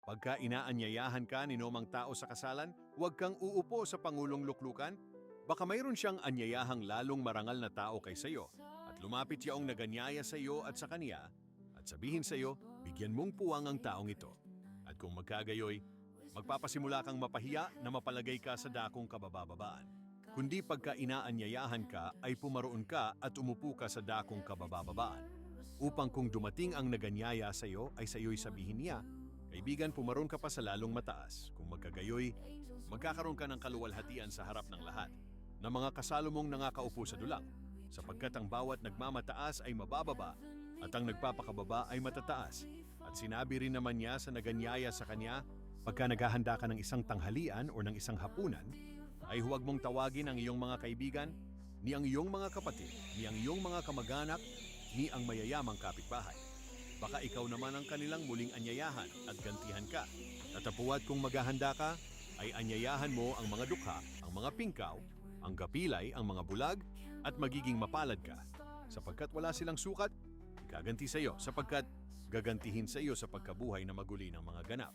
Pagka inaanyayahan ka ni nomang tao sa kasalan, huwag kang uupo sa pangulong luklukan. Baka mayroon siyang anyayahang lalong marangal na tao kaysa iyo at lumapit yaong naganyaya sa iyo at sa kanya at sabihin sa iyo, bigyan mong puwang ang taong ito. At kung magkagayoy, magpapasimula kang mapahiya na mapalagay ka sa dakong kabababaan. Kundi pagka inaanyayahan ka ay pumaroon ka at umupo ka sa dakong kabababaan. Upang kung dumating ang naganyaya sa iyo ay sa iyo'y sabihin niya, kaibigan, pumaroon ka pa sa lalong mataas. Kung magkagayoy, magkakaroon ka ng kaluwalhatian sa harap ng lahat na mga kasalo mong nangakaupo sa dulang, sapagkat ang bawat nagmamataas ay mabababa at ang nagpapakababa ay matataas. At sinabi rin naman niya sa naganyaya sa kanya, pagka naghahanda ka ng isang tanghalian o ng isang hapunan, ay huwag mong tawagin ang iyong mga kaibigan, ni ang iyong mga kapatid, ni ang iyong mga kamag-anak, ni ang mayayamang kapitbahay. Baka ikaw naman ang kanilang muling anyayahan at gantihan ka. Tatapuat kung maghahanda ka, ay anyayahan mo ang mga dukha, ang mga pingkaw, ang gapilay, ang mga bulag, at magiging mapalad ka. Sapagkat wala silang sukat, gaganti sa iyo, sapagkat gagantihin sa iyo sa pagkabuhay na maguli ng mga ganap.